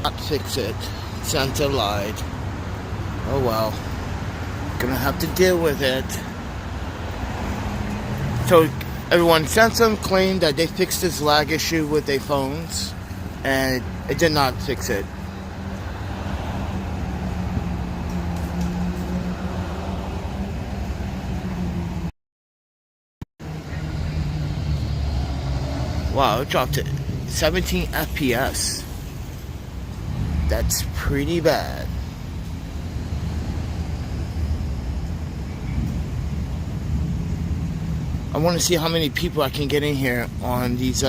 not fix it. Santa lied. Oh well. Gonna have to deal with it. So everyone, Samsung claimed that they fixed this lag issue with their phones, and it did not fix it. Wow, it dropped to 17 FPS. That's pretty bad. I want to see how many people I can get in here on these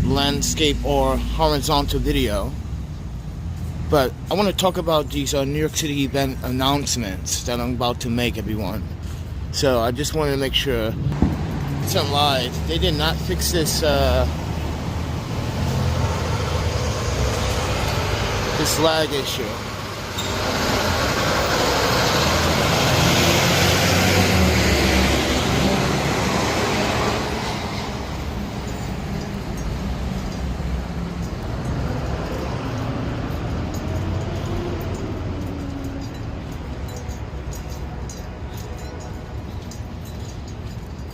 landscape or horizontal video. But I want to talk about these New York City event announcements that I'm about to make, everyone. So I just wanted to make sure. Some lied. They did not fix this this lag issue.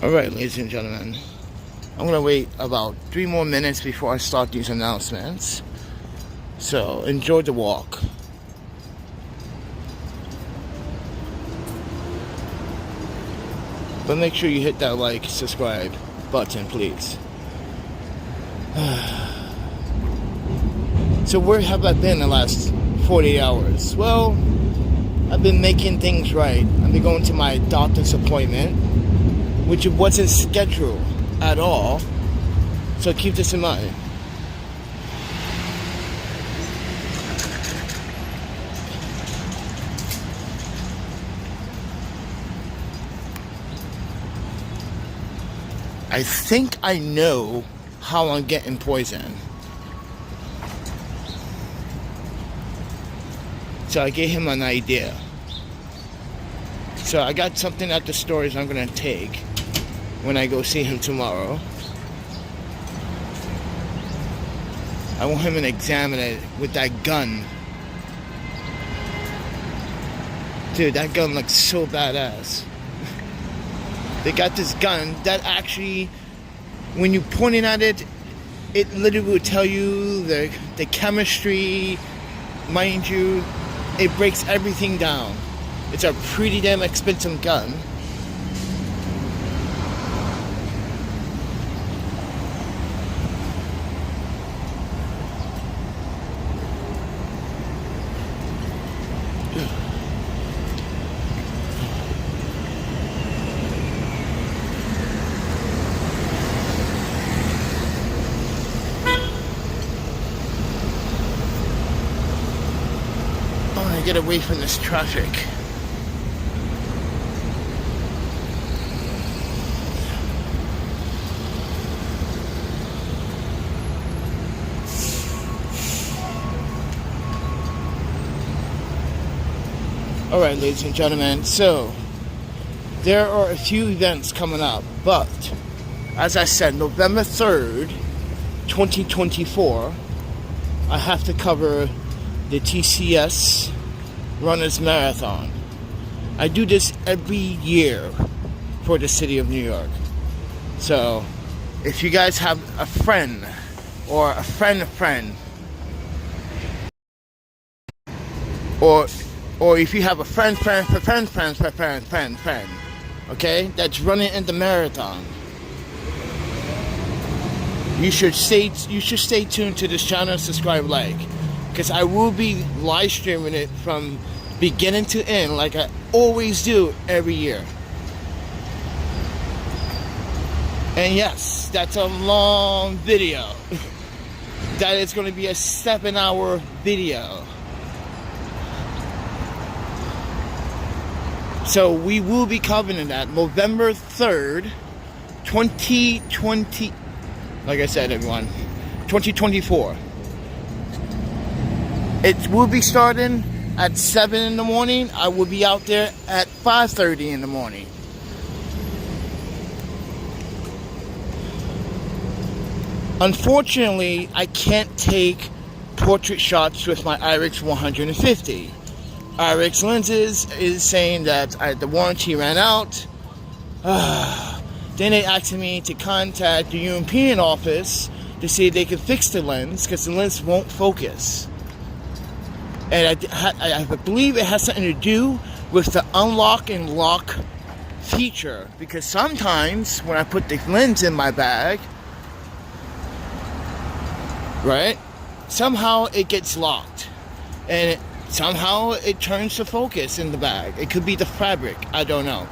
Alright, ladies and gentlemen, I'm gonna wait about 3 more minutes before I start these announcements. So enjoy the walk. But make sure you hit that like, subscribe button, please. So where have I been the last 48 hours? Well, I've been making things right. I've been going to my doctor's appointment, which wasn't scheduled at all. So keep this in mind. I think I know how I'm getting poisoned. So I gave him an idea. So I got something at the stores I'm gonna take when I go see him tomorrow. I want him to examine it with that gun. Dude, that gun looks so badass. They got this gun that actually, when you pointing at it, it literally will tell you the chemistry. Mind you, it breaks everything down. It's a pretty damn expensive gun. Get away from this traffic. Alright, ladies and gentlemen, so there are a few events coming up, but as I said, November 3rd, 2024, I have to cover the TCS Runners Marathon. I do this every year for the city of New York. So if you guys have a friend or a friend, or if you have a friend, okay, that's running in the marathon, you should stay tuned to this channel and subscribe, like, because I will be live streaming it from beginning to end, like I always do every year. And yes, that's a long video. That is going to be a 7-hour video. So we will be covering that November 3rd, 2020. Like I said, everyone, 2024. It will be starting at 7 in the morning. I will be out there at 5:30 in the morning. Unfortunately, I can't take portrait shots with my IRIX 150. IRIX lenses is saying that the warranty ran out. Then they asked me to contact the European office to see if they can fix the lens, because the lens won't focus. And I believe it has something to do with the unlock and lock feature, because sometimes when I put the lens in my bag, right, somehow it gets locked, and somehow it turns to focus in the bag. It could be the fabric, I don't know.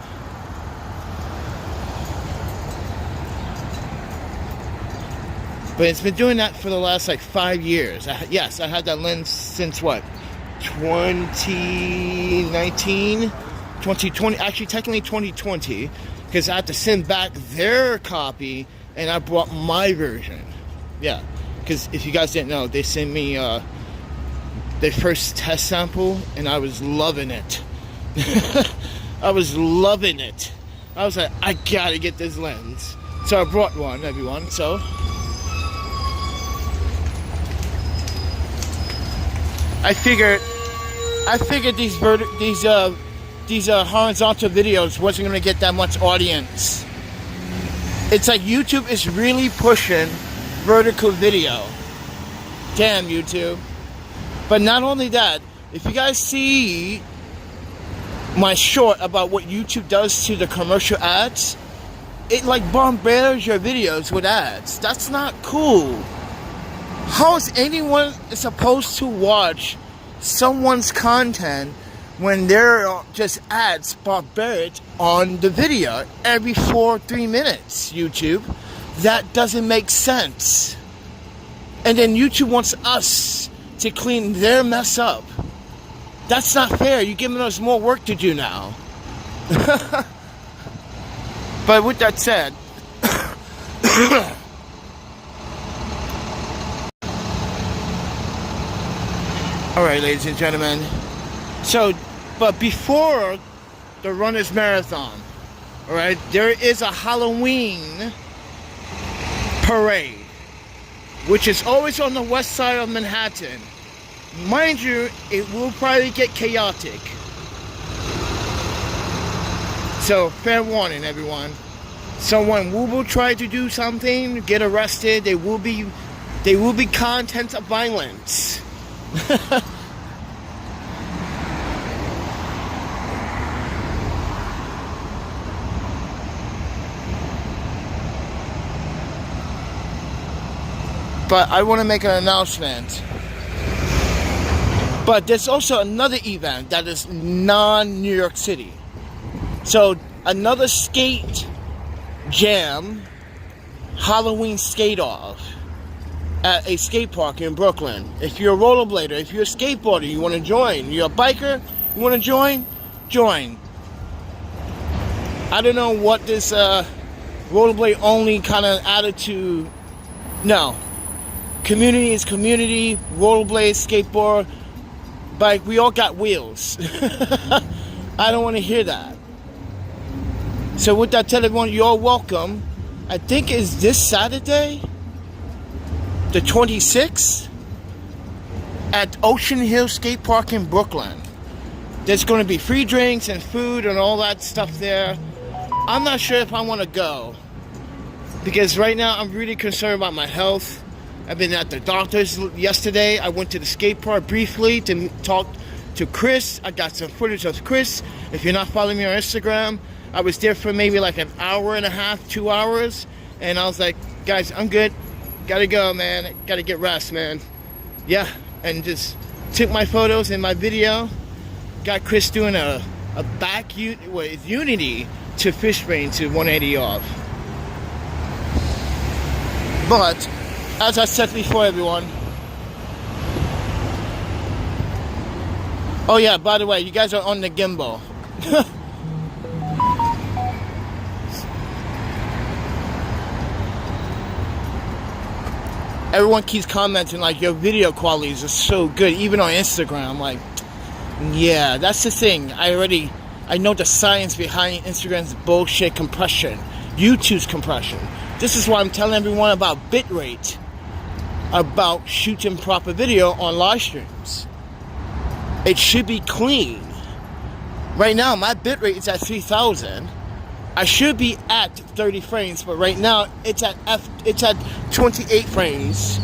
But it's been doing that for the last like 5 years. Yes, I had that lens since what? 2019? 2020, actually technically 2020, because I had to send back their copy and I brought my version. Yeah, because if you guys didn't know, they sent me their first test sample and I was loving it. I was loving it. I was like, I gotta get this lens. So I brought one, everyone, so. I figured these horizontal videos wasn't gonna get that much audience. It's like YouTube is really pushing vertical video. Damn, YouTube. But not only that, if you guys see my short about what YouTube does to the commercial ads, it like bombards your videos with ads. That's not cool. How is anyone supposed to watch someone's content when there are just ads bombarded on the video every 3 minutes, YouTube? That doesn't make sense. And then YouTube wants us to clean their mess up. That's not fair. You're giving us more work to do now. But with that said, alright, ladies and gentlemen. So, but before the Runner's Marathon, alright, there is a Halloween parade, which is always on the west side of Manhattan. Mind you, it will probably get chaotic. So, fair warning, everyone. Someone will try to do something, get arrested. There will be content of violence. But I want to make an announcement. But there's also another event that is non-New York City. So another skate jam, Halloween skate off at a skate park in Brooklyn. If you're a rollerblader, if you're a skateboarder, you want to join. You're a biker, you want to join? Join. I don't know what this rollerblade only kind of attitude. No. Community is community. Rollerblade, skateboard, bike, we all got wheels. I don't want to hear that. So with that, tell everyone you're welcome. I think it's this Saturday, the 26th, at Ocean Hill Skate Park in Brooklyn. There's going to be free drinks and food and all that stuff there. I'm not sure if I want to go, because right now I'm really concerned about my health. I've been at the doctor's yesterday. I went to the skate park briefly to talk to Chris. I got some footage of Chris. If you're not following me on Instagram, I was there for maybe like an hour and a half, 2 hours. And I was like, guys, I'm good. Gotta go, man. Gotta get rest, man. Yeah. And just took my photos and my video. Got Chris doing a back unity to Fishbane to 180 off. But as I said before, everyone. Oh yeah, by the way, you guys are on the gimbal. Everyone keeps commenting like your video qualities are so good, even on Instagram. Like, yeah, that's the thing. I know the science behind Instagram's bullshit compression, YouTube's compression. This is why I'm telling everyone about bitrate. about shooting proper video on live streams. It should be clean. Right now, my bitrate is at 3000. I should be at 30 frames, but right now it's at 28 frames.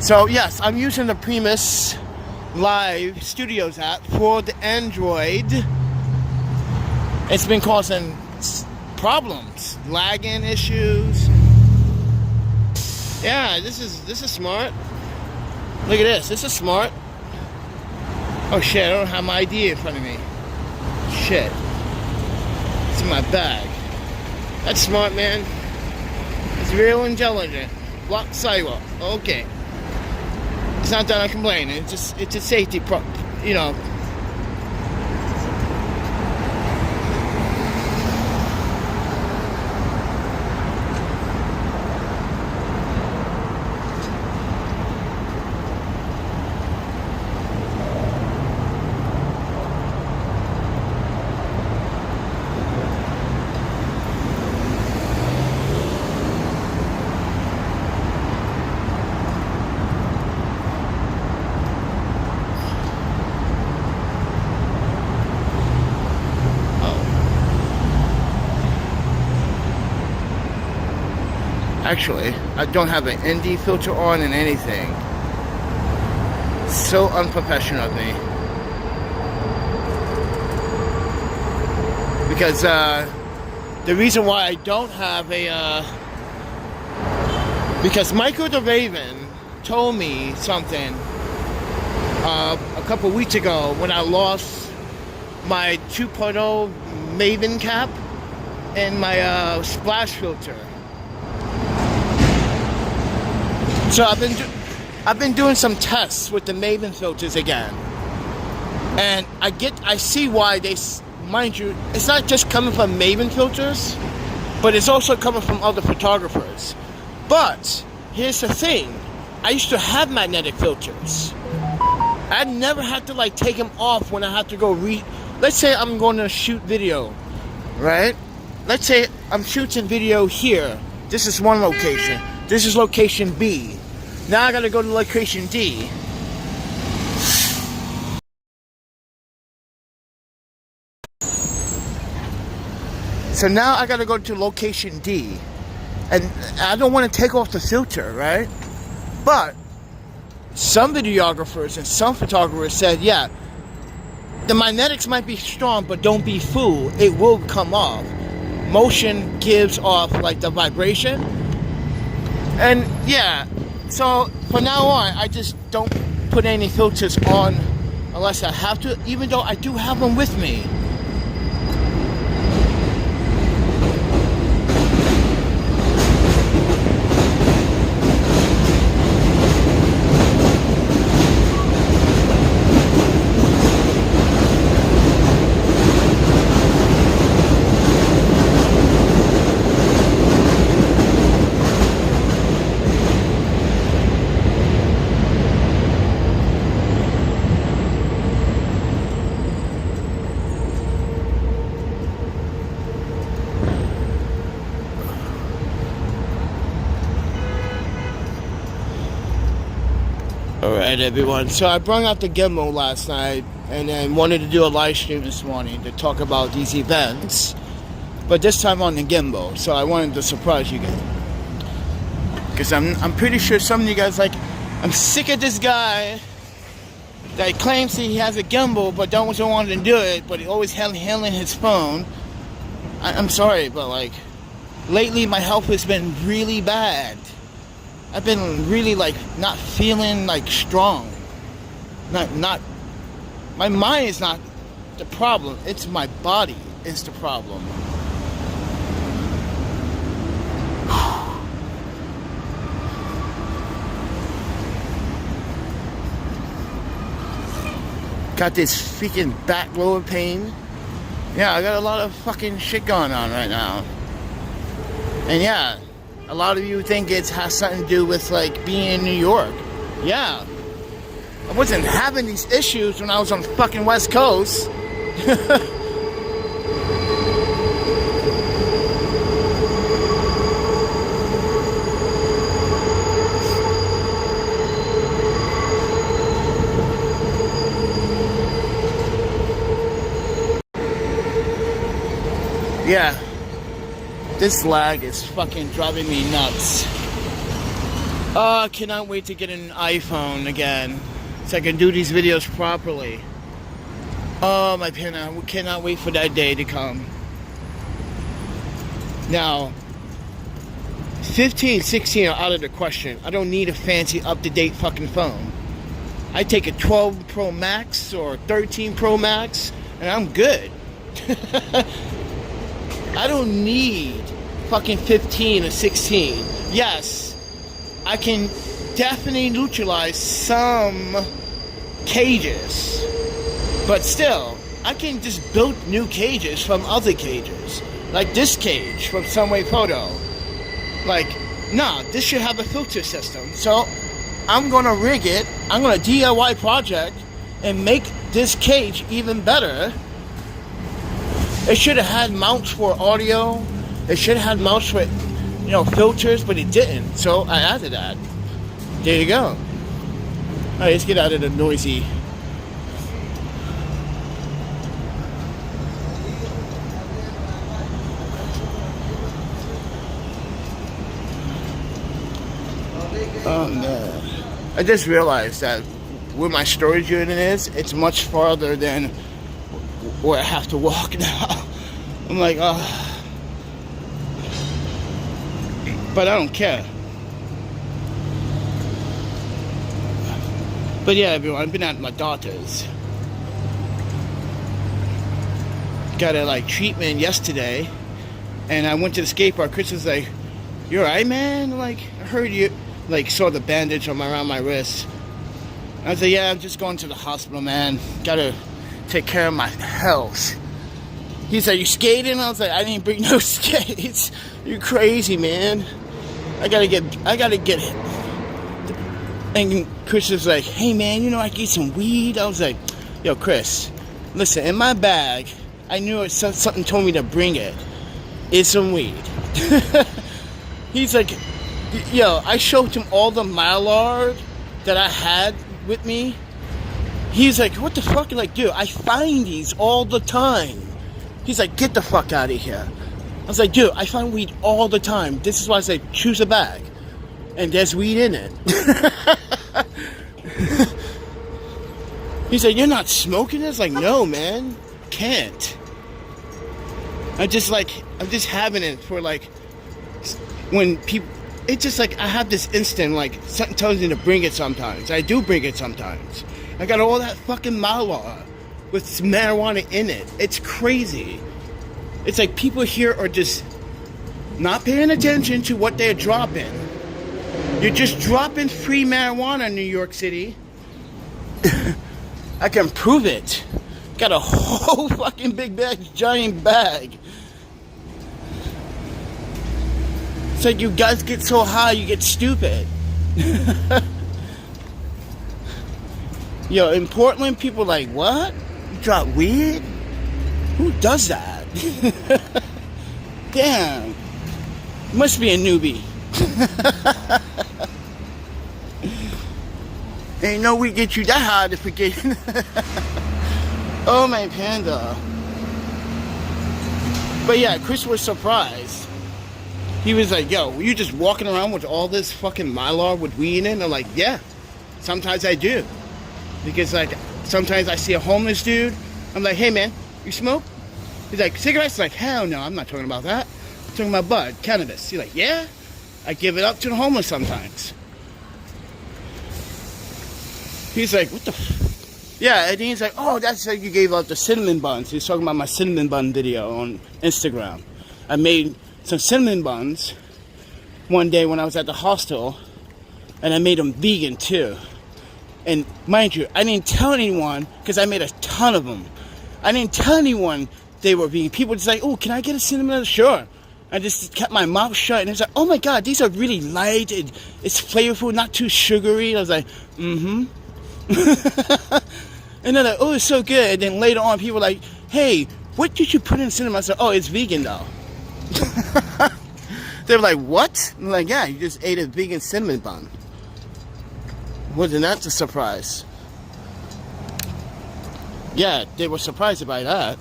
So yes, I'm using the Primus Live Studios app for the Android. It's been causing problems, lagging issues. Yeah, this is smart. Look at this. This is smart. Oh shit! I don't have my ID in front of me. Shit. It's in my bag. That's smart, man. It's real intelligent. Block sidewalk. Okay. It's not that I complain. It's a safety you know. Actually, I don't have an ND filter on and anything. So unprofessional of me. Because the reason why I don't have a because Michael the Raven told me something a couple weeks ago when I lost my 2.0 Maven cap and my splash filter. So I've been doing some tests with the Maven filters again, and I see why they, mind you, it's not just coming from Maven filters, but it's also coming from other photographers. But here's the thing: I used to have magnetic filters. I never had to like take them off when I had to go let's say I'm going to shoot video, right? Let's say I'm shooting video here. This is one location. This is location B. Now I gotta go to location D. So now I gotta go to location D. And I don't want to take off the filter, right? But some videographers and some photographers said, yeah, the magnetics might be strong, but don't be fooled. It will come off. Motion gives off like the vibration. And yeah, so from now on, I just don't put any filters on unless I have to, even though I do have them with me. Alright everyone, so I brought out the gimbal last night and then wanted to do a live stream this morning to talk about these events, but this time on the gimbal, so I wanted to surprise you guys. Because I'm pretty sure some of you guys like, I'm sick of this guy that claims he has a gimbal but don't want to do it, but he always handling his phone. I'm sorry, but like, lately my health has been really bad. I've been really like not feeling like strong. Not my mind is not the problem, it's my body is the problem. Got this freaking back lower pain. Yeah, I got a lot of fucking shit going on right now. And yeah, a lot of you think it has something to do with like being in New York. Yeah. I wasn't having these issues when I was on the fucking West Coast. Yeah. This lag is fucking driving me nuts. Oh, I cannot wait to get an iPhone again, so I can do these videos properly. Oh, my panda, we cannot wait for that day to come. Now, 15, 16 are out of the question. I don't need a fancy, up-to-date fucking phone. I take a 12 Pro Max or 13 Pro Max, and I'm good. I don't need fucking 15 or 16. Yes, I can definitely utilize some cages, but still, I can just build new cages from other cages. Like this cage from Someway Photo. Like, nah, this should have a filter system. So, I'm gonna rig it, I'm gonna DIY project, and make this cage even better. It should have had mounts for audio. It should have had mounts for, you know, filters, but it didn't. So I added that. There you go. Alright, let's get out of the noisy. Oh man. I just realized that where my storage unit is, it's much farther than where I have to walk now. I'm like, oh. But I don't care. But yeah, everyone, I've been at my daughter's. Got a like treatment yesterday, and I went to the skate park. Chris was like, "You alright, man?" Like, I heard you like saw the bandage around my wrist. I was like, "Yeah, I'm just going to the hospital, man. Gotta take care of my health." He's like, "You skating?" I was like, "I didn't bring no skates. You crazy, man. I gotta get it." And Chris was like, "Hey man, you know I get some weed." I was like, "Yo, Chris, listen, in my bag, I knew something told me to bring it. It's some weed." He's like, "Yo," I showed him all the Mylar that I had with me. He's like, "What the fuck?" Like, dude, I find these all the time. He's like, "Get the fuck out of here." I was like, "Dude, I find weed all the time. This is why I say choose a bag. And there's weed in it." He's like, "You're not smoking this?" Like, "No, man. Can't." I'm just having it for like, when people, it's just like, I have this instinct, like, something tells me to bring it sometimes. I do bring it sometimes. I got all that fucking Mylar with marijuana in it. It's crazy. It's like people here are just not paying attention to what they're dropping. You're just dropping free marijuana in New York City. I can prove it. Got a whole fucking big bag, giant bag. It's like you guys get so high, you get stupid. Yo, in Portland, people are like, "What? You drop weed? Who does that?" Damn. Must be a newbie. Ain't no weed get you that high to forget. Oh, my panda. But yeah, Chris was surprised. He was like, "Yo, were you just walking around with all this fucking Mylar with weed in it?" I'm like, "Yeah, sometimes I do." Because like, sometimes I see a homeless dude. I'm like, "Hey man, you smoke?" He's like, "Cigarettes?" Like, "Hell no, I'm not talking about that. I'm talking about bud, cannabis." He's like, "Yeah?" I give it up to the homeless sometimes. He's like, "What the f-?" Yeah, and he's like, "Oh, that's how you gave out the cinnamon buns." He's talking about my cinnamon bun video on Instagram. I made some cinnamon buns one day when I was at the hostel, and I made them vegan too. And mind you, I didn't tell anyone, because I made a ton of them. I didn't tell anyone they were vegan. People just like, "Oh, can I get a cinnamon?" Sure. I just kept my mouth shut, and it's like, "Oh my god, these are really light, it's flavorful, not too sugary." I was like, "Mm-hmm." And they're like, "Oh, it's so good." And then later on, people were like, "Hey, what did you put in cinnamon?" I said, "Oh, it's vegan though." They were like, "What?" I'm like, "Yeah, you just ate a vegan cinnamon bun." Wasn't that a surprise? Yeah, they were surprised by that.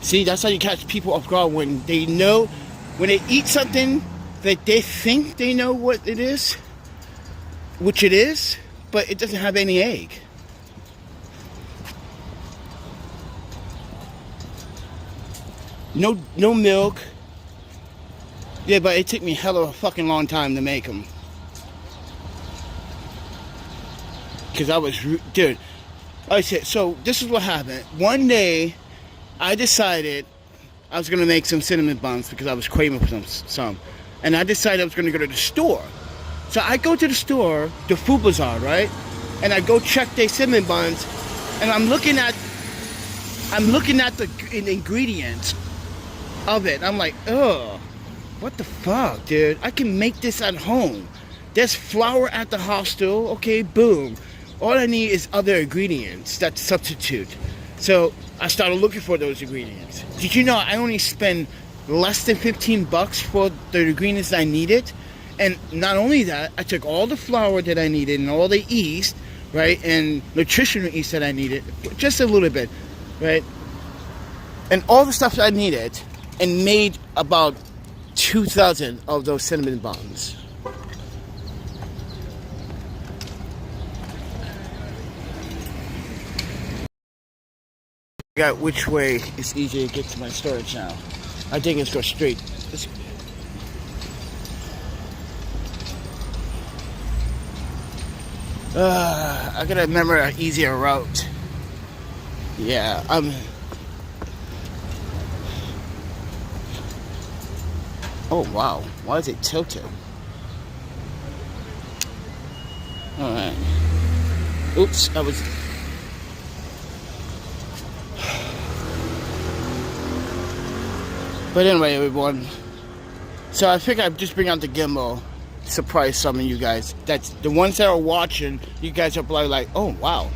See, that's how you catch people off guard when they know, when they eat something that they think they know what it is, which it is, but it doesn't have any egg. No milk. Yeah, but it took me hell of a fucking long time to make them. Because I was, dude. I said, so this is what happened. One day, I decided I was going to make some cinnamon buns because I was craving for some. And I decided I was going to go to the store. So I go to the store, the food bazaar, right? And I go check their cinnamon buns. And I'm looking at the ingredients of it. I'm like, ugh, what the fuck, dude? I can make this at home. There's flour at the hostel. Okay, boom. All I need is other ingredients that substitute. So I started looking for those ingredients. Did you know I only spend less than $15 for the ingredients I needed? And not only that, I took all the flour that I needed and all the yeast, right, and nutritional yeast that I needed, just a little bit, right, and all the stuff that I needed, and made about 2,000 of those cinnamon buns. I got which way it's easier to get to my storage now. I think it's go straight. I gotta remember an easier route. Yeah, oh wow, why is it tilted? Alright. Oops, I was... But anyway, everyone, so I think I'd just bring out the gimbal, surprise some of you guys. That's the ones that are watching. You guys are probably like, oh wow,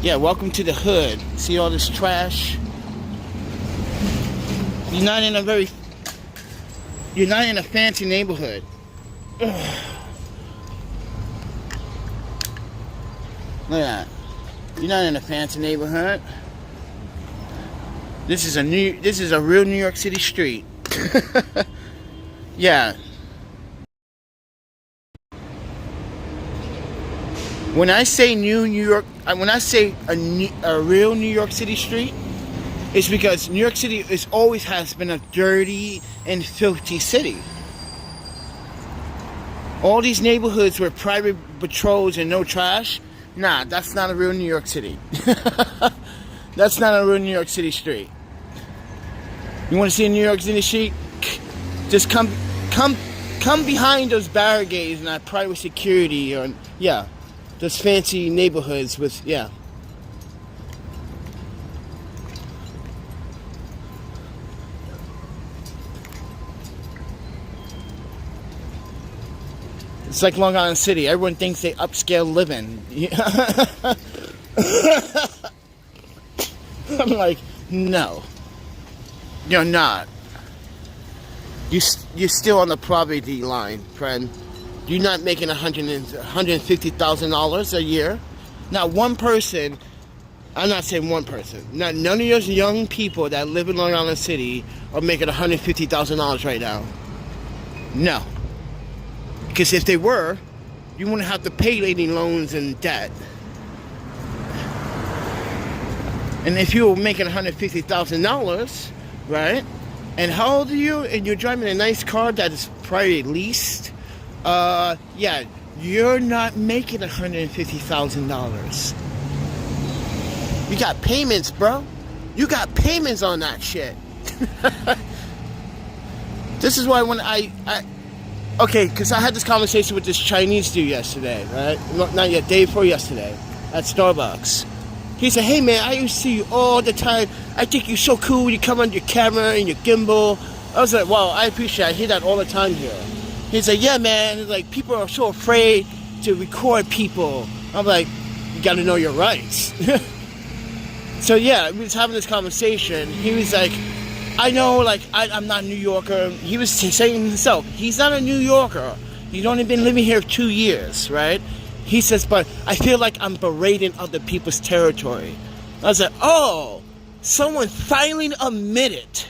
yeah, welcome to the hood. See all this trash? You're not in a fancy neighborhood. Ugh. Look at that. You're not in a fancy neighborhood. This is a real New York City street. Yeah. When I say New York, when I say a real New York City street, it's because New York City always has been a dirty and filthy city. All these neighborhoods with private patrols and no trash, nah, that's not a real New York City. That's not a real New York City street. You want to see a New York City street? Just come behind those barricades and that private security, or yeah, those fancy neighborhoods with, yeah. It's like Long Island City. Everyone thinks they upscale living. I'm like, no, you're not. You're still on the poverty line, friend. You're not making $150,000 a year. Not one person. I'm not saying one person. None of those young people that live in Long Island City are making $150,000 right now. No. Because if they were, you wouldn't have to pay any loans and debt. And if you were making $150,000, right? And how old are you? And you're driving a nice car that is probably leased. Yeah, you're not making $150,000. You got payments, bro. You got payments on that shit. This is why when okay, because I had this conversation with this Chinese dude yesterday, right? Not yet, day before yesterday, at Starbucks. He said, hey man, I used to see you all the time. I think you're so cool when you come on your camera and your gimbal. I was like, wow, I appreciate it. I hear that all the time here. He's like, yeah man, like people are so afraid to record people. I'm like, you gotta know your rights. So yeah, we was having this conversation. He was like, I know, like, I'm not a New Yorker. He was saying himself, he's not a New Yorker. He's only been living here 2 years, right? He says, but I feel like I'm berating other people's territory. I was like, oh, someone finally admitted,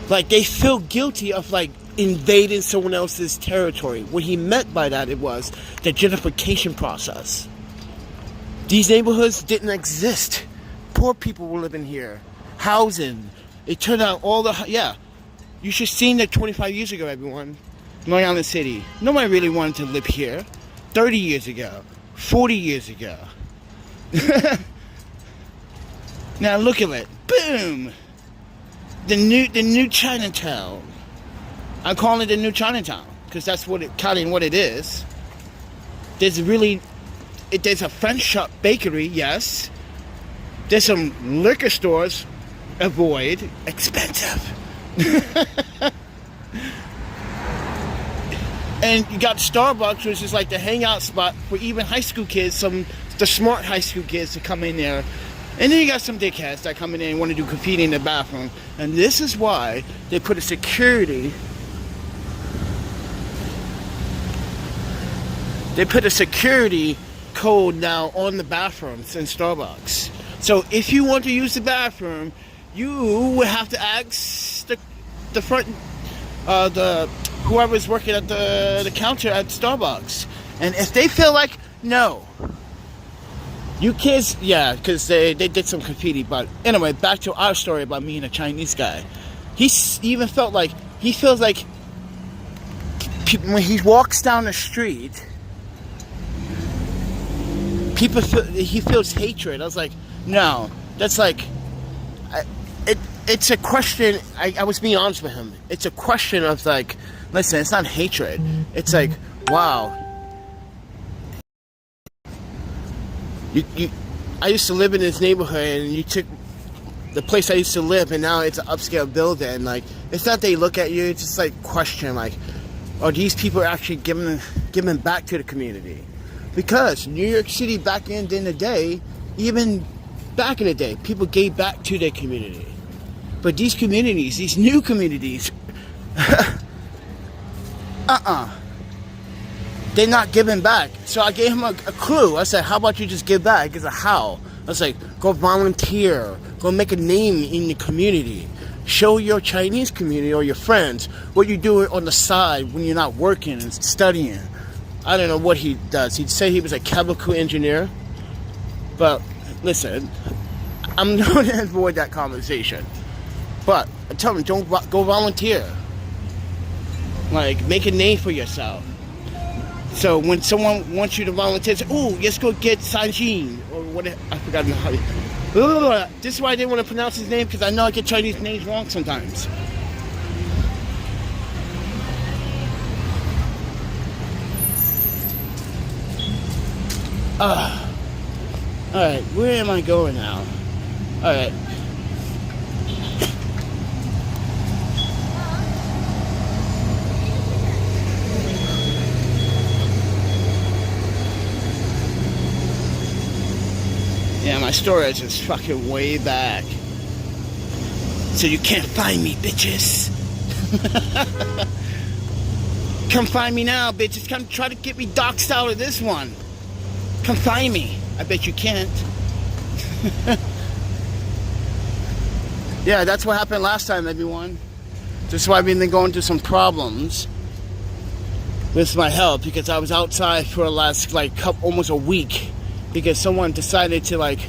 like, they feel guilty of, like, invading someone else's territory. What he meant by that, it was the gentrification process. These neighborhoods didn't exist. Poor people were living here. Housing. It turned out all the... Yeah. You should have seen that 25 years ago, everyone. Long Island City. Nobody really wanted to live here. 30 years ago. 40 years ago. Now look at it. Boom! The new Chinatown. I'm calling it the new Chinatown because that's what it is. There's a French shop bakery, yes. There's some liquor stores. Avoid. Expensive. And you got Starbucks, which is like the hangout spot for even high school kids, the smart high school kids to come in there. And then you got some dickheads that come in there and want to do graffiti in the bathroom. And this is why they put a security. They put a security code now on the bathrooms in Starbucks. So if you want to use the bathroom, you would have to ask the front, whoever's working at the counter at Starbucks. And if they feel like, no, you kids, yeah, because they did some graffiti. But anyway, back to our story about me and a Chinese guy. He feels like when he walks down the street, he feels hatred. I was like, no, that's like, it's a question. I was being honest with him. It's a question of like, listen, it's not hatred. It's like, wow. I used to live in this neighborhood, and you took the place I used to live, and now it's an upscale building. Like, it's not they look at you. It's just like question, like, are these people actually giving back to the community? Because New York City back in the day, even back in the day, people gave back to their community. But these communities, these new communities, they're not giving back. So I gave him a clue. I said, how about you just give back? He said, how? I was like, go volunteer. Go make a name in the community. Show your Chinese community or your friends what you do on the side when you're not working and studying. I don't know what he does. He'd say he was a chemical engineer. But listen, I'm going to avoid that conversation. But I tell him, don't go volunteer. Like, make a name for yourself. So when someone wants you to volunteer, say, oh, let's go get Sanjin. Or what, I forgot how to. This is why I didn't want to pronounce his name, because I know I get Chinese names wrong sometimes. Alright, where am I going now? Alright. Yeah, my storage is fucking way back. So you can't find me, bitches. Come find me now, bitches. Come try to get me doxed out of this one. Come find me. I bet you can't. Yeah, that's what happened last time, everyone. This is why I've been going through some problems with my health, because I was outside for the last, like, almost a week, because someone decided to, like,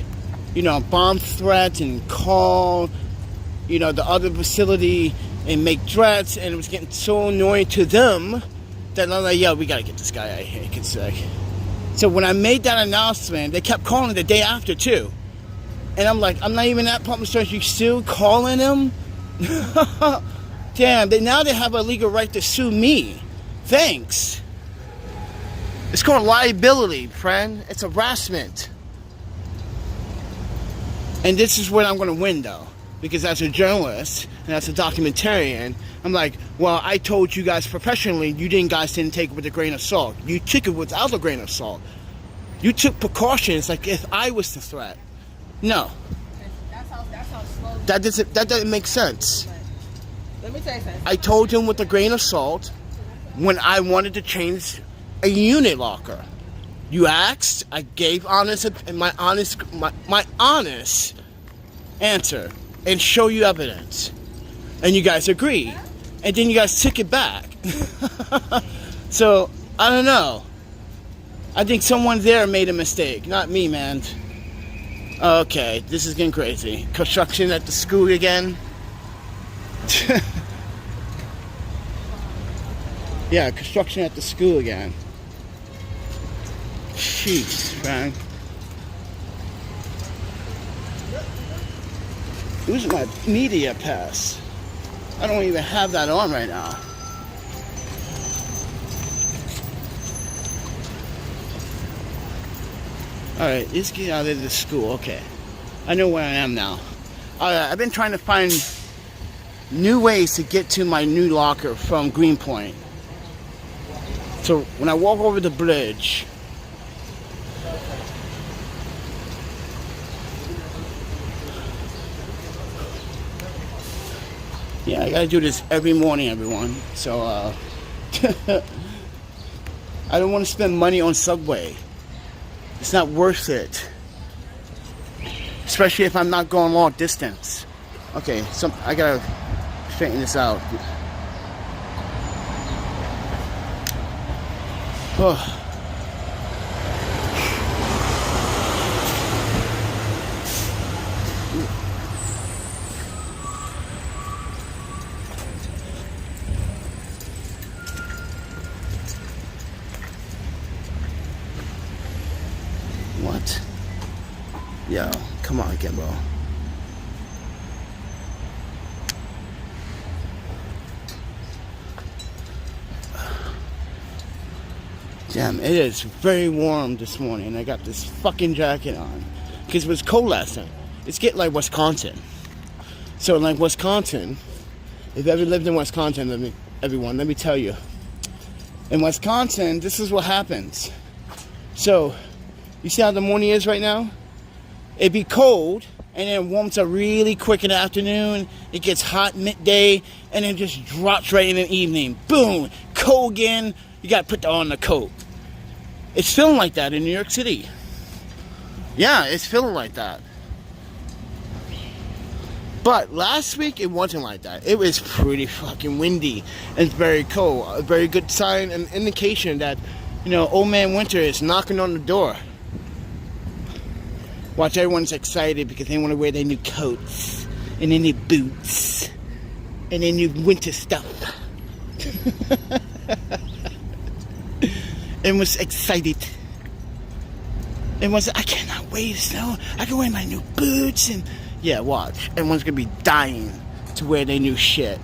you know, bomb threats and call, you know, the other facility and make threats, and it was getting so annoying to them that I'm like, yeah, we gotta get this guy out of here. He gets sick. So when I made that announcement, they kept calling the day after too. And I'm like, I'm not even at public service. You still calling them? Damn, now they have a legal right to sue me. Thanks. It's called liability, friend. It's harassment. And this is what I'm going to win, though. Because as a journalist and as a documentarian, I'm like, well, I told you guys professionally, you guys didn't take it with a grain of salt. You took it without a grain of salt. You took precautions like if I was the threat. No. That's how slow. That doesn't make sense. Let me tell you something. I told him with a grain of salt when I wanted to change a unit locker. You asked, I gave my honest answer and show you evidence. And you guys agree. And then you guys took it back. So, I don't know. I think someone there made a mistake. Not me, man. Okay, this is getting crazy. Construction at the school again. Yeah, construction at the school again. Jeez, man. Who's my media pass? I don't even have that on right now. Alright, let's get out of the school. Okay. I know where I am now. I've been trying to find new ways to get to my new locker from Greenpoint. So when I walk over the bridge, yeah, I gotta do this every morning, everyone. So, I don't want to spend money on Subway. It's not worth it. Especially if I'm not going long distance. Okay, so I gotta straighten this out. Oh. What? Yo, come on, Gimbo. Damn, it is very warm this morning. I got this fucking jacket on. Because it was cold last night. It's getting like Wisconsin. So like Wisconsin, if you ever lived in Wisconsin, everyone, let me tell you. In Wisconsin, this is what happens. So, you see how the morning is right now? It'd be cold, and then it warms up really quick in the afternoon. It gets hot midday, and then just drops right in the evening. Boom! Cold again. You gotta put on the coat. It's feeling like that in New York City. Yeah, it's feeling like that. But last week, it wasn't like that. It was pretty fucking windy and very cold. A very good sign and indication that, you know, old man winter is knocking on the door. Watch, everyone's excited because they want to wear their new coats and their new boots and their new winter stuff. And was excited. And was, I cannot wait, snow. I can wear my new boots and yeah, watch. Everyone's gonna be dying to wear their new shit.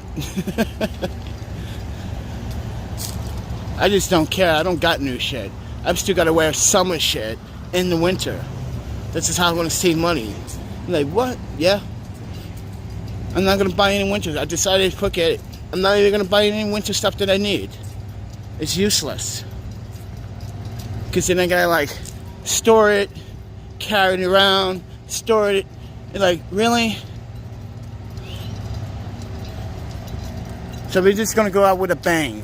I just don't care. I don't got new shit. I've still got to wear summer shit in the winter. This is how I'm going to save money. I'm like, what? Yeah. I'm not going to buy any winter. I decided to forget it. I'm not even going to buy any winter stuff that I need. It's useless. Because then I got to like store it, carry it around, store it. And like, really? So we're just going to go out with a bang.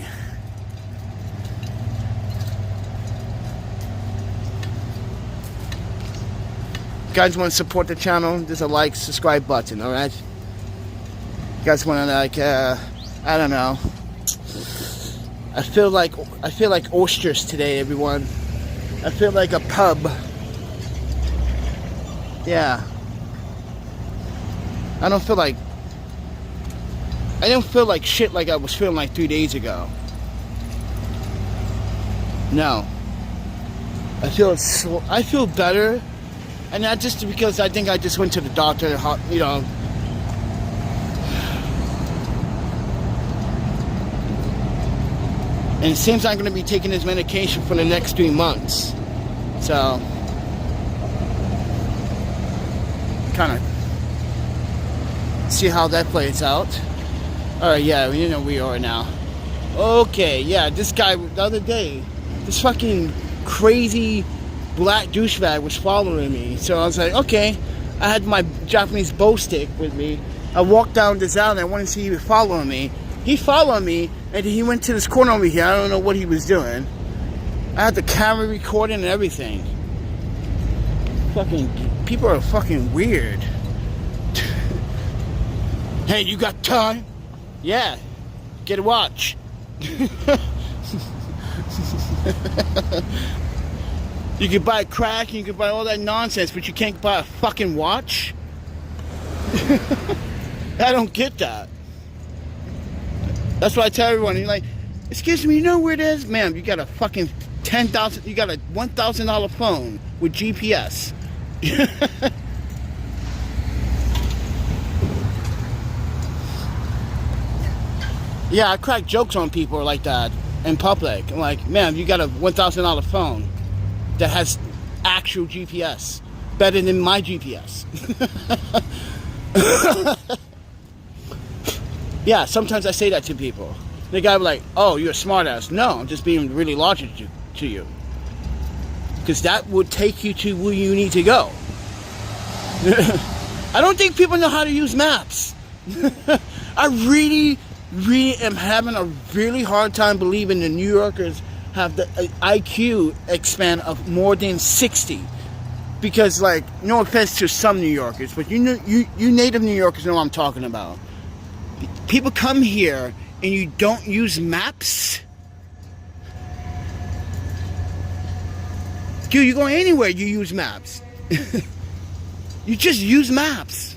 You guys want to support the channel, there's a like, subscribe button, alright? You guys want to like, I don't know. I feel like oysters today, everyone. I feel like a pub. Yeah. I don't feel like shit like I was feeling like 3 days ago. No. I feel better. And not just because I think I just went to the doctor, you know. And it seems I'm going to be taking this medication for the next 3 months. So, kind of see how that plays out. Alright, yeah, you know we are now. Okay, yeah, this guy the other day, this fucking crazy black douchebag was following me. So I was like, okay. I had my Japanese bow stick with me. I walked down this alley. I wanted to see if he was following me. He followed me, and he went to this corner over here. I don't know what he was doing. I had the camera recording and everything. Fucking people are fucking weird. Hey, you got time? Yeah, get a watch. You can buy crack, you can buy all that nonsense, but you can't buy a fucking watch? I don't get that. That's why I tell everyone, you're like, excuse me, you know where it is? Ma'am, you got a fucking you got a $1,000 phone with GPS. Yeah, I crack jokes on people like that in public. I'm like, man, you got a $1,000 phone that has actual GPS, better than my GPS. Yeah, sometimes I say that to people. The guy will be like, oh, you're a smartass. No, I'm just being really logical to you. Because that would take you to where you need to go. I don't think people know how to use maps. I really am having a really hard time believing the New Yorkers have the IQ expand of more than 60. Because, like, no offense to some New Yorkers, but you native New Yorkers know what I'm talking about. People come here and you don't use maps. Dude, you go anywhere, you use maps. You just use maps.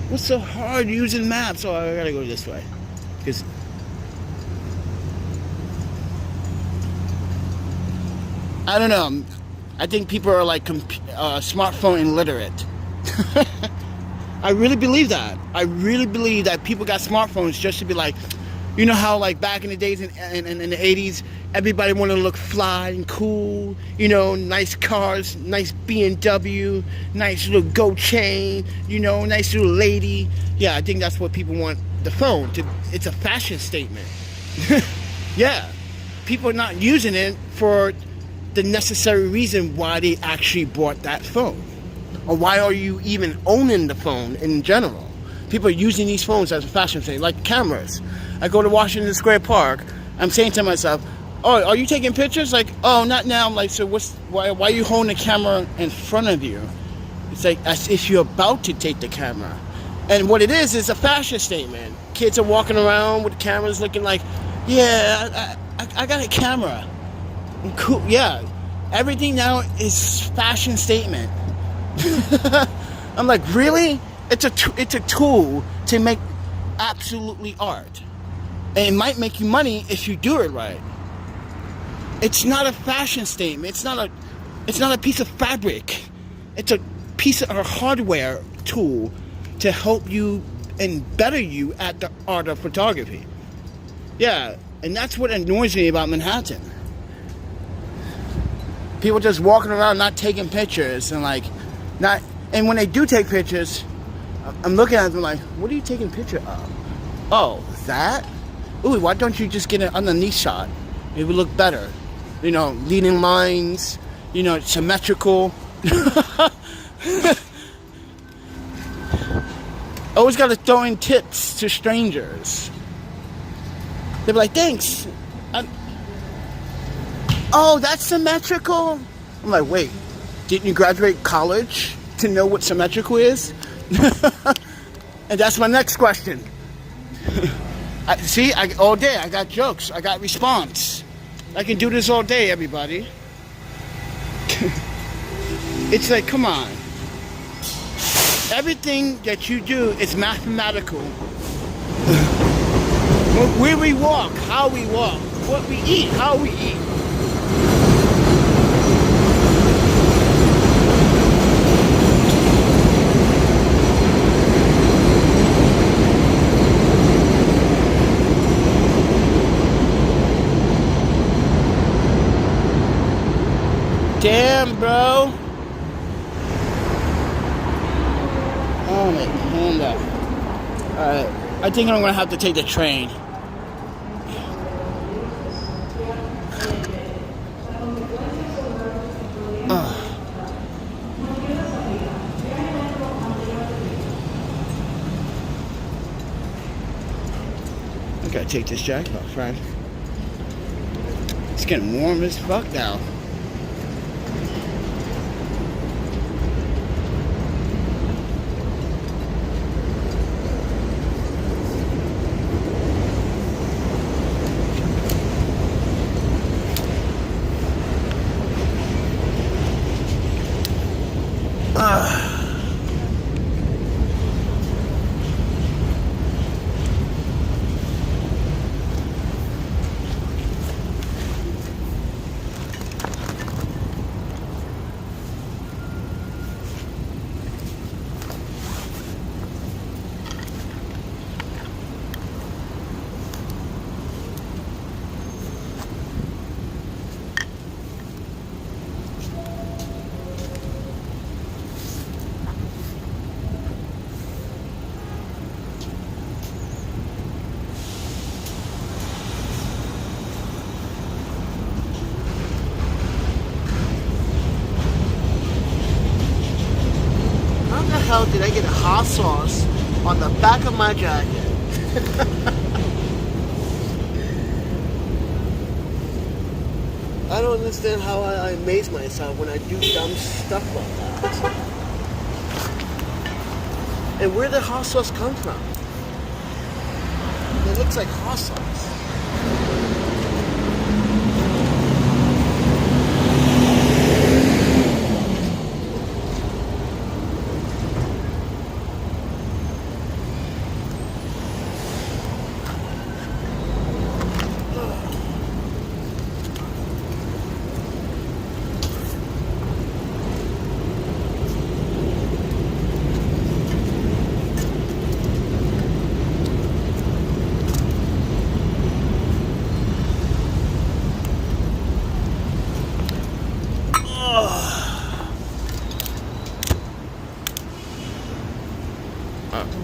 What's so hard using maps? Oh, I gotta go this way. Because I don't know. I think people are like smartphone illiterate. I really believe that. I really believe that people got smartphones just to be like, you know how like back in the days in the 80s, everybody wanted to look fly and cool, you know, nice cars, nice BMW, nice little gold chain, you know, nice little lady. Yeah, I think that's what people want the phone to. It's a fashion statement. Yeah, people are not using it for the necessary reason why they actually bought that phone, or why are you even owning the phone in general. People are using these phones as a fashion thing, like cameras. I go to Washington Square Park, I'm saying to myself, oh, are you taking pictures? Like, oh, not now. I'm like, so why are you holding the camera in front of you? It's like as if you're about to take the camera. And what it is a fashion statement. Kids are walking around with cameras looking like, yeah, I got a camera. Cool, yeah. Everything now is fashion statement. I'm like, really? It's a tool to make absolutely art, and it might make you money if you do it right. It's not a fashion statement. It's not a piece of fabric. It's a piece of hardware tool to help you and better you at the art of photography. Yeah, and that's what annoys me about Manhattan. People just walking around not taking pictures and like not. And when they do take pictures, I'm looking at them like, what are you taking a picture of? Oh, that? Ooh, why don't you just get an underneath shot? It would look better. You know, leading lines, you know, symmetrical. Always got to throw in tips to strangers. They'll be like, thanks. Oh, that's symmetrical? I'm like, wait, didn't you graduate college to know what symmetrical is? And that's my next question. All day I got jokes, I got response. I can do this all day, everybody. It's like, come on. Everything that you do is mathematical. Where we walk, how we walk, what we eat, how we eat. Damn, bro. Oh, my panda. Alright, I think I'm gonna have to take the train. I gotta take this jacket off, friend. It's getting warm as fuck now. hot sauce on the back of my jacket. I don't understand how I amaze myself when I do dumb stuff like that. And where did hot sauce come from? It looks like hot sauce.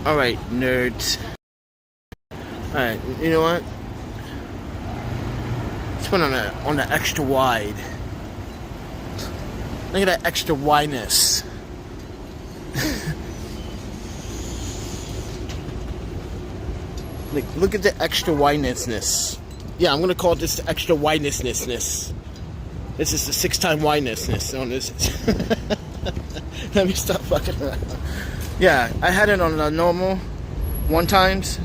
Alright, nerds. Alright, you know what? Let's put on the extra wide. Look at that extra wideness. Look at the extra wideness. Yeah, I'm gonna call this the extra wideness. This is the 6-time wideness on this. Let me stop fucking around. Yeah, I had it on the normal 1 times.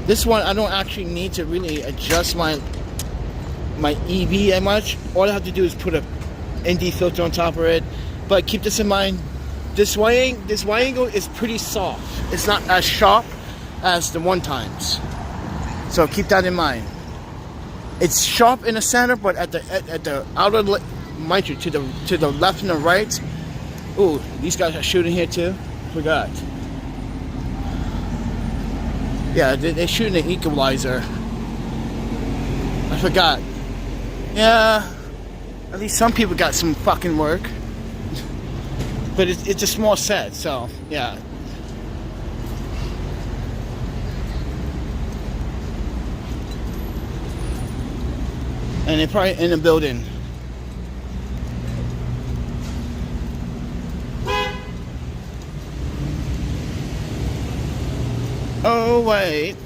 This one I don't actually need to really adjust my EV that much. All I have to do is put a ND filter on top of it. But keep this in mind, this wide angle is pretty soft. It's not as sharp as the 1 times. So keep that in mind. It's sharp in the center, but at the outer, mind you, to the left and the right. Ooh, these guys are shooting here too. Forgot. Yeah, they're shooting an equalizer. I forgot. Yeah, at least some people got some fucking work. But it's a small set, so yeah. And they're probably in the building. Oh wait,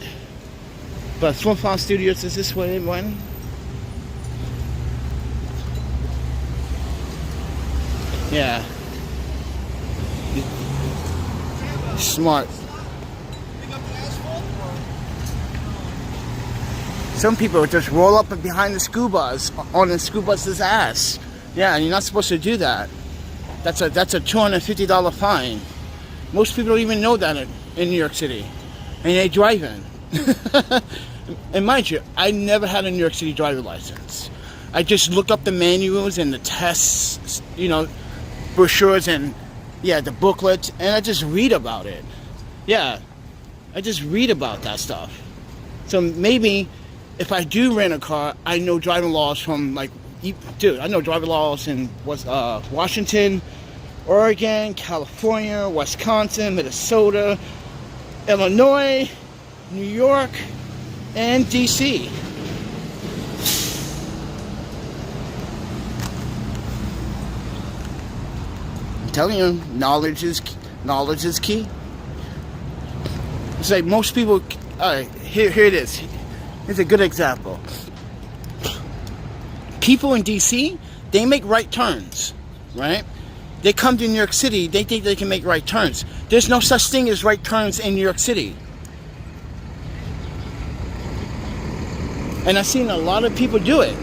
but Swim Farm Studios is this way, one. Yeah. Smart. Some people just roll up behind the school bus on the school bus's ass. Yeah, and you're not supposed to do that. That's a $250 fine. Most people don't even know that in New York City, and they driving. And mind you, I never had a New York City driver license. I just looked up the manuals and the tests, brochures and the booklet, and I just read about it. Yeah, I just read about that stuff. So maybe if I do rent a car, I know driving laws from I know driving laws in Washington, Oregon, California, Wisconsin, Minnesota, Illinois, New York, and DC. I'm telling you, knowledge is key. It's like most people. Alright, here it is. Here's a good example. People in DC, they make right turns, right? They come to New York City, they think they can make right turns. There's no such thing as right turns in New York City. And I've seen a lot of people do it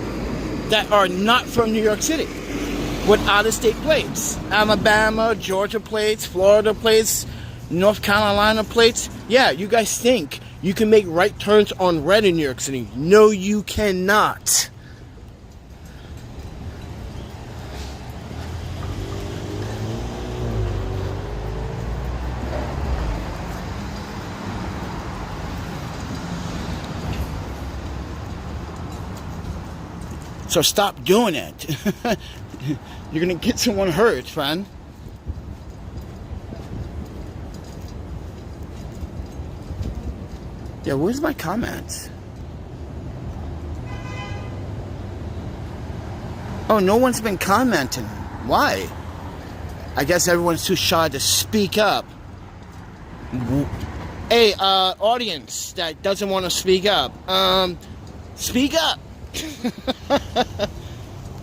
that are not from New York City with out-of-state plates. Alabama, Georgia plates, Florida plates, North Carolina plates. Yeah, you guys think you can make right turns on red in New York City. No, you cannot. So stop doing it. You're gonna get someone hurt, friend. Yeah, where's my comments? Oh, no one's been commenting. Why? I guess everyone's too shy to speak up. Hey, audience that doesn't want to speak up. Speak up.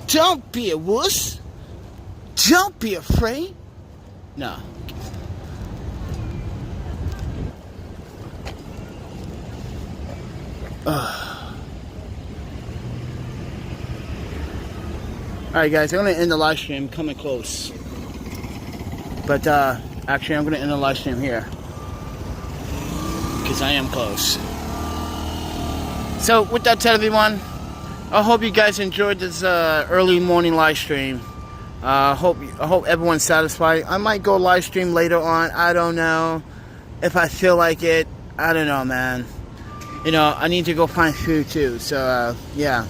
Don't be a wuss. Don't be afraid. No. Alright guys, I'm going to end the live stream, coming close. But actually I'm going to end the live stream here. Because I am close. So with that said, everyone, I hope you guys enjoyed this early morning live stream. I hope everyone's satisfied. I might go live stream later on. I don't know. If I feel like it, I don't know, man. You know, I need to go find food too. So yeah.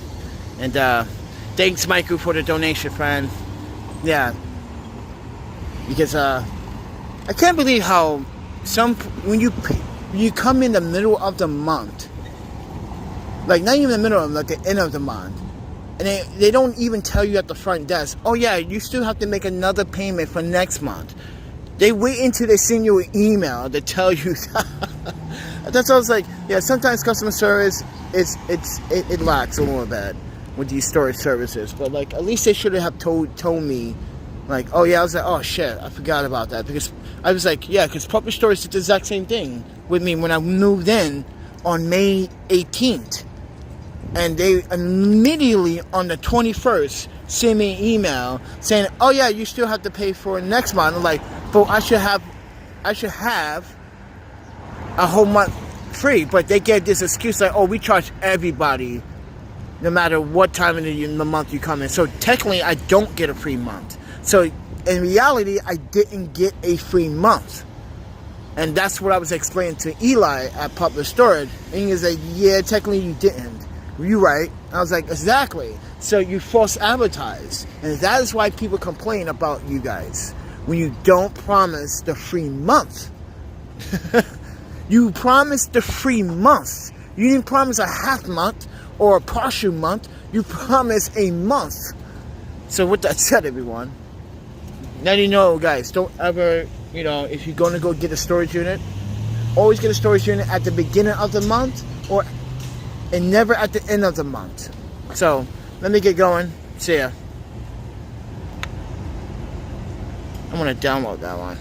And thanks, Michael, for the donation, friend. Yeah. Because I can't believe how when you come in the middle of the month, like not even the middle of, like the end of the month, and they don't even tell you at the front desk, oh yeah, you still have to make another payment for next month. They wait until they send you an email to tell you that. That's why I was like, yeah, sometimes customer service it lacks a little bit with these storage services, but like at least they should have told me, like, oh yeah, I was like, oh shit, I forgot about that, because I was like, yeah, because Public Storage did the exact same thing with me when I moved in on May 18th, and they immediately on the 21st sent me an email saying, oh yeah, you still have to pay for next month. I'm like, but I should have a whole month free, but they gave this excuse like, oh, we charge everybody no matter what time of the month you come in. So technically I don't get a free month. So in reality, I didn't get a free month. And that's what I was explaining to Eli at Public Storage. And he was like, yeah, technically you didn't. You're right. I was like, exactly. So you false advertise. And that is why people complain about you guys. When you don't promise the free month. You promised the free month. You didn't promise a half month or a partial month. You promised a month. So with that said, everyone, now you know, guys, don't ever, you know, if you're going to go get a storage unit, always get a storage unit at the beginning of the month and never at the end of the month. So let me get going. See ya. I'm going to download that one.